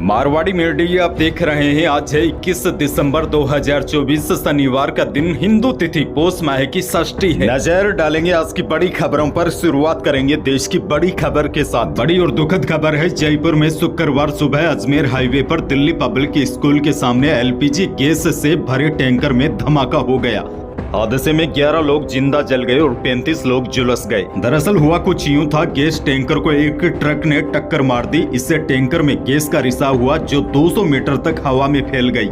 Marwari media आप देख रहे हैं। आज है 21 दिसंबर 2024 शनिवार का दिन। हिंदू तिथि पौष माह की षष्ठी है। नजर डालेंगे आज की बड़ी खबरों पर। शुरुआत करेंगे देश की बड़ी खबर के साथ। बड़ी और दुखद खबर है। जयपुर में शुक्रवार सुबह अजमेर हाईवे पर दिल्ली पब्लिक स्कूल के सामने एलपीजी गैस से भरे टैंकर में धमाका हो गया। हादसे में 11 लोग जिंदा जल गए और 35 लोग झुलस गए। दरअसल हुआ कुछ यूं था, गैस टैंकर को एक ट्रक ने टक्कर मार दी। इससे टैंकर में गैस का रिसाव हुआ जो 200 मीटर तक हवा में फैल गई।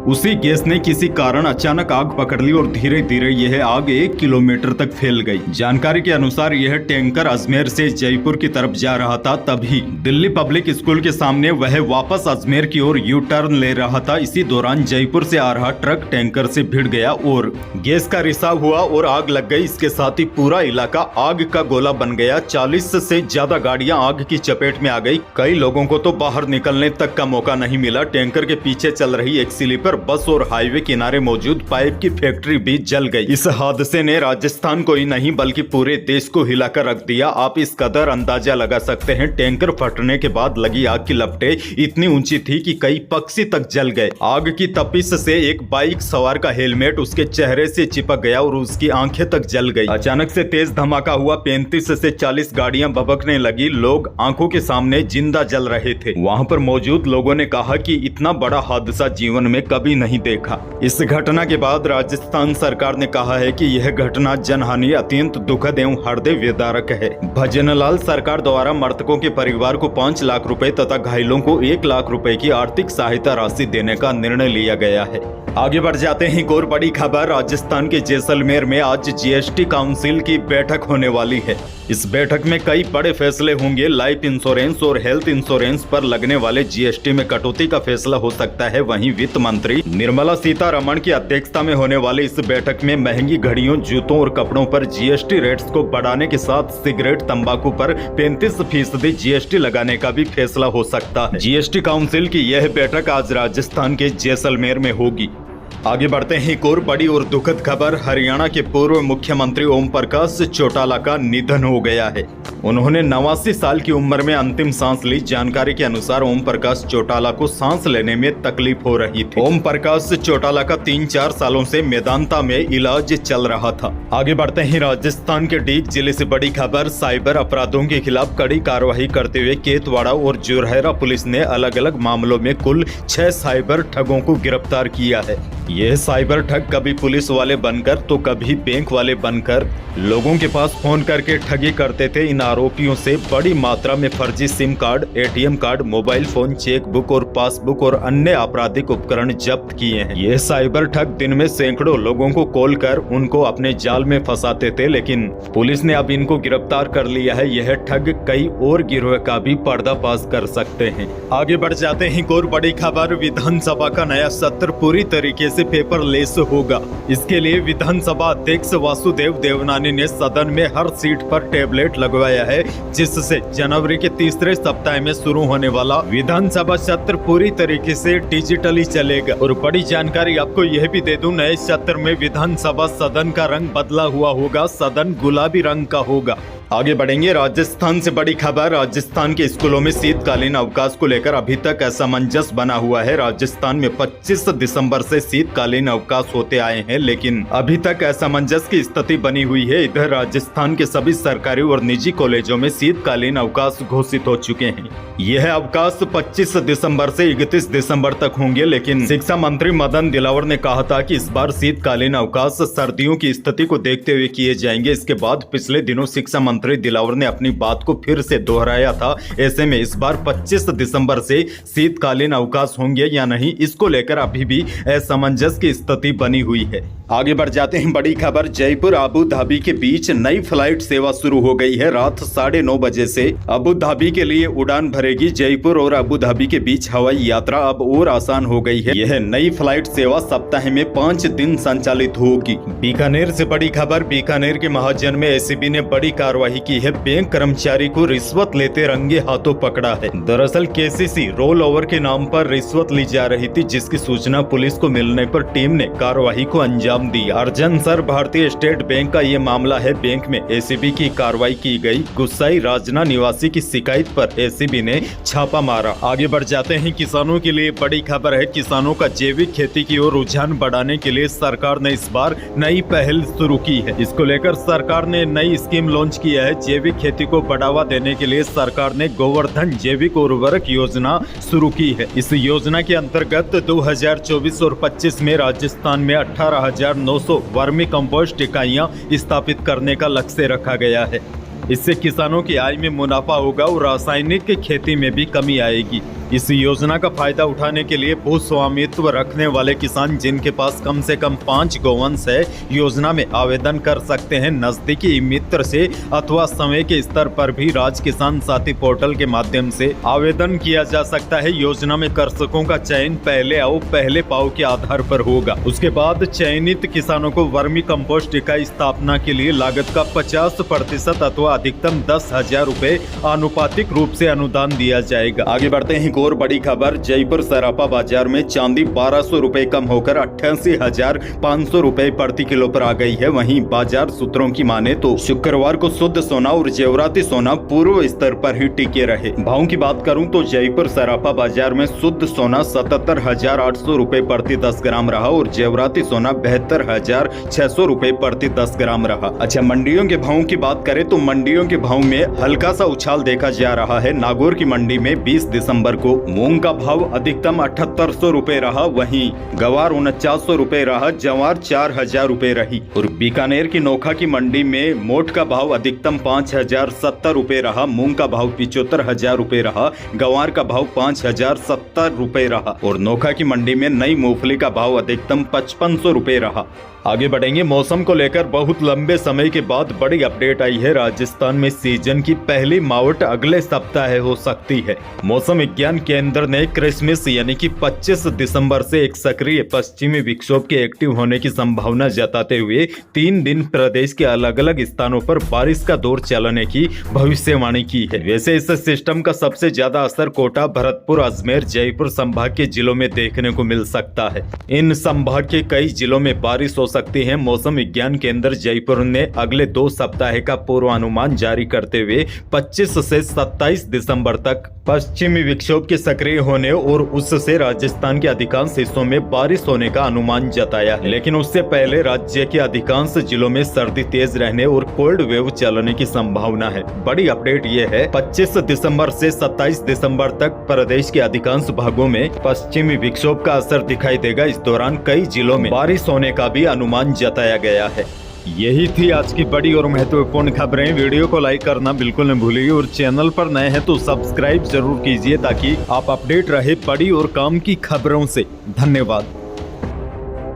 उसी गैस ने किसी कारण अचानक आग पकड़ ली और धीरे धीरे यह आग 1 किलोमीटर तक फैल गई। जानकारी के अनुसार यह टैंकर अजमेर से जयपुर की तरफ जा रहा था। तभी दिल्ली पब्लिक स्कूल के सामने वह वापस अजमेर की ओर यू टर्न ले रहा था। इसी दौरान जयपुर से आ रहा ट्रक टैंकर से भिड़ गया और गैस का रिसाव हुआ और आग लग गई। इसके साथ ही पूरा इलाका आग का गोला बन गया। 40 से ज्यादा गाड़ियां आग की चपेट में आ गई। कई लोगों को तो बाहर निकलने तक का मौका नहीं मिला। टैंकर के पीछे चल रही एक स्लीपर बस और हाईवे किनारे मौजूद पाइप की फैक्ट्री भी जल गई। इस हादसे ने राजस्थान को ही नहीं बल्कि पूरे देश को हिलाकर रख दिया। आप इस कदर अंदाजा लगा सकते हैं। टैंकर फटने के बाद लगी आग की लपटें इतनी ऊंची थी कि कई पक्षी तक जल गए। आग की तपिश से एक बाइक सवार का हेलमेट उसके चेहरे से चिपक गया और उसकी आंखें तक जल गई। अचानक से तेज धमाका हुआ। 35 से 40 गाड़ियां भभकने लगी। लोग आंखों के सामने जिंदा जल रहे थे। वहां पर मौजूद लोगों ने कहा कि इतना बड़ा हादसा जीवन में कभी नहीं देखा। इस घटना के बाद राजस्थान सरकार ने कहा है कि यह घटना जनहानि अत्यंत दुखद एवं हृदय विदारक है। भजनलाल सरकार द्वारा मृतकों के परिवार को 5 लाख रुपए तथा घायलों को 1 लाख रुपए की आर्थिक सहायता राशि देने का निर्णय लिया गया है। आगे बढ़ जाते हैं। एक और बड़ी खबर। राजस्थान के जैसलमेर में आज जीएसटी काउंसिल की बैठक होने वाली है। इस बैठक में कई बड़े फैसले होंगे। लाइफ इंश्योरेंस और हेल्थ इंश्योरेंस पर लगने वाले जीएसटी में कटौती का फैसला हो सकता है। वहीं वित्त मंत्री निर्मला सीतारमण की अध्यक्षता में होने वाली इस बैठक में महंगी घड़ियों, जूतों और कपड़ों पर जीएसटी रेट्स को बढ़ाने के साथ सिगरेट, तंबाकू पर 35% जीएसटी लगाने का भी फैसला हो सकता है। जीएसटी काउंसिल की यह बैठक आज राजस्थान के जैसलमेर में होगी। आगे बढ़ते हैं। एक और बड़ी और दुखद खबर। हरियाणा के पूर्व मुख्यमंत्री ओम प्रकाश चौटाला का निधन हो गया है। उन्होंने 89 साल की उम्र में अंतिम सांस ली। जानकारी के अनुसार ओम प्रकाश चौटाला को सांस लेने में तकलीफ हो रही थी। ओम प्रकाश चौटाला का 3-4 सालों से मेदांता में इलाज चल रहा था। आगे बढ़ते हैं। राजस्थान के डीग जिले से बड़ी खबर। साइबर अपराधों के खिलाफ कड़ी कार्रवाई करते हुए केतवाड़ा और जोरहरा पुलिस ने अलग अलग मामलों में कुल 6 साइबर ठगों को गिरफ्तार किया है। यह साइबर ठग कभी पुलिस वाले बनकर तो कभी बैंक वाले बनकर लोगों के पास फोन करके ठगी करते थे। इन आरोपियों से बड़ी मात्रा में फर्जी SIM card, ATM card, mobile phone, cheque book और पासबुक और अन्य आपराधिक उपकरण जब्त किए हैं। यह साइबर ठग दिन में सैकड़ों लोगों को कॉल कर उनको अपने जाल में फंसाते थे, लेकिन पुलिस ने अब इनको गिरफ्तार कर लिया है। यह ठग कई और गिरोह का भी पर्दाफाश कर सकते हैं। आगे बढ़ जाते हैं। एक और बड़ी खबर। विधानसभा का नया सत्र पूरी तरीके से पेपरलेस होगा। इसके लिए विधानसभा अध्यक्ष वासुदेव देवनानी ने सदन में हर सीट पर टैबलेट लगवाया है, जिससे जनवरी के तीसरे सप्ताह में शुरू होने वाला विधानसभा सत्र पूरी तरीके से डिजिटली चलेगा। और बड़ी जानकारी आपको यह भी दे दूं, नए सत्र में विधानसभा सदन का रंग बदला हुआ होगा। सदन गुलाबी रंग का होगा। आगे बढ़ेंगे। राजस्थान से बड़ी खबर। राजस्थान के स्कूलों में शीतकालीन अवकाश को लेकर अभी तक असमंजस बना हुआ है। राजस्थान में 25 दिसंबर से शीतकालीन अवकाश होते आए हैं, लेकिन अभी तक असमंजस की स्थिति बनी हुई है। इधर राजस्थान के सभी सरकारी और निजी कॉलेजों में शीतकालीन अवकाश घोषित हो चुके हैं। यह अवकाश 25 दिसंबर से 31 दिसंबर तक होंगे, लेकिन शिक्षा मंत्री मदन दिलावर ने कहा था कि इस बार शीतकालीन अवकाश सर्दियों की स्थिति को देखते हुए किए जाएंगे। इसके बाद पिछले दिनों शिक्षा मंत्री दिलावर ने अपनी बात को फिर से दोहराया था। ऐसे में इस बार 25 दिसंबर से शीतकालीन अवकाश होंगे या नहीं, इसको लेकर अभी भी असमंजस की स्थिति बनी हुई है। आगे बढ़ जाते हैं। बड़ी खबर। जयपुर अबू धाबी के बीच नई फ्लाइट सेवा शुरू हो गई है। रात 9:30 बजे से अबू धाबी के लिए उड़ान भरेगी। जयपुर और अबू धाबी के बीच हवाई यात्रा अब और आसान हो गई है। यह नई फ्लाइट सेवा सप्ताह में 5 दिन संचालित होगी। बीकानेर से बड़ी खबर। बीकानेर के महाजन में एसीबी ने बड़ी कार्रवाई की है। बैंक कर्मचारी को रिश्वत लेते रंगे हाथों पकड़ा है। दरअसल केसीसी रोल ओवर के नाम पर रिश्वत ली जा रही थी, जिसकी सूचना पुलिस को मिलने पर टीम ने कार्रवाई को अंजाम अंजाम दी। अर्जन सर भारतीय स्टेट बैंक का ये मामला है। बैंक में एसीबी की कार्रवाई की गई। गुस्साई राजना निवासी की शिकायत पर एसीबी ने छापा मारा। आगे बढ़ जाते हैं। किसानों के लिए बड़ी खबर है। किसानों का जैविक खेती की ओर रुझान बढ़ाने के लिए सरकार ने इस बार नई पहल शुरू की है। इसको लेकर सरकार ने नई स्कीम लॉन्च किया है। जैविक खेती को बढ़ावा देने के लिए सरकार ने गोवर्धन जैविक उर्वरक योजना शुरू की है। इस योजना के अंतर्गत 2024 और 25 में राजस्थान में 18,900 वर्मी कंपोस्ट इकाइयां स्थापित करने का लक्ष्य रखा गया है। इससे किसानों की आय में मुनाफा होगा और रासायनिक खेती में भी कमी आएगी। इस योजना का फायदा उठाने के लिए भू स्वामित्व रखने वाले किसान जिनके पास कम से कम 5 गौवंश है, योजना में आवेदन कर सकते हैं। नजदीकी मित्र से अथवा समय के स्तर पर भी राज किसान साथी पोर्टल के माध्यम से आवेदन किया जा सकता है। योजना में कृषकों का चयन पहले आओ पहले पाओ के आधार पर होगा। उसके बाद चयनित किसानों को वर्मी कंपोस्ट इकाई स्थापना के लिए लागत का 50% अथवा अधिकतम 10,000 रुपए आनुपातिक रूप से अनुदान दिया जाएगा। आगे बढ़ते हैं। और बड़ी खबर, जयपुर सराफा बाजार में चांदी 1200 रुपए कम होकर 88,500 रुपए प्रति किलो पर आ गई है। वहीं बाजार सूत्रों की माने तो शुक्रवार को शुद्ध सोना और जेवराती सोना पूर्व स्तर पर ही टिके रहे। भाव की बात करूं तो जयपुर सराफा बाजार में शुद्ध सोना 77,800 रुपए प्रति 10 ग्राम रहा और जेवराती सोना 72,600 रुपए प्रति 10 ग्राम रहा। अच्छा, मंडियों के भावों की बात करें तो मंडियों के भाव में हल्का सा उछाल देखा जा रहा है। नागौर की मंडी में 20 दिसंबर को मूंग का भाव अधिकतम 7800 रुपए रहा। वहीं गवार 4900 रुपए रहा। जवार 4000 रुपए रही। और बीकानेर की नोखा की मंडी में मोठ का भाव अधिकतम 5070 रुपए रहा। मूंग का भाव 75,000 रुपए रहा। गवार का भाव 5070 रुपए रहा। और नोखा की मंडी में नई मूंगफली का भाव अधिकतम 5500 रुपए रहा। आगे बढ़ेंगे। मौसम को लेकर बहुत लंबे समय के बाद बड़ी अपडेट आई है। राजस्थान में सीजन की पहली मावट अगले सप्ताह हो सकती है। मौसम विज्ञान केंद्र ने क्रिसमस यानी कि 25 दिसंबर से एक सक्रिय पश्चिमी विक्षोभ के एक्टिव होने की संभावना जताते हुए 3 दिन प्रदेश के अलग अलग स्थानों पर बारिश का दौर चलने की भविष्यवाणी की है। वैसे इस सिस्टम का सबसे ज्यादा असर कोटा, भरतपुर, अजमेर, जयपुर संभाग के जिलों में देखने को मिल सकता है। इन संभाग के कई जिलों में बारिश हो सकती है। मौसम विज्ञान केंद्र जयपुर ने अगले 2 सप्ताह का पूर्वानुमान जारी करते हुए 25 से 27 दिसंबर तक पश्चिमी विक्षोभ के सक्रिय होने और उससे राजस्थान के अधिकांश हिस्सों में बारिश होने का अनुमान जताया है। लेकिन उससे पहले राज्य के अधिकांश जिलों में सर्दी तेज रहने और कोल्ड वेव चलने की संभावना है। बड़ी अपडेट ये है, 25 दिसंबर से 27 दिसंबर तक प्रदेश के अधिकांश भागों में पश्चिमी विक्षोभ का असर दिखाई देगा। इस दौरान कई जिलों में बारिश होने का भी अनुमान जताया गया है। यही थी आज की बड़ी और महत्वपूर्ण खबरें। वीडियो को लाइक करना बिल्कुल न भूलिए और चैनल पर नए हैं तो सब्सक्राइब जरूर कीजिए ताकि आप अपडेट रहे बड़ी और काम की खबरों से। धन्यवाद।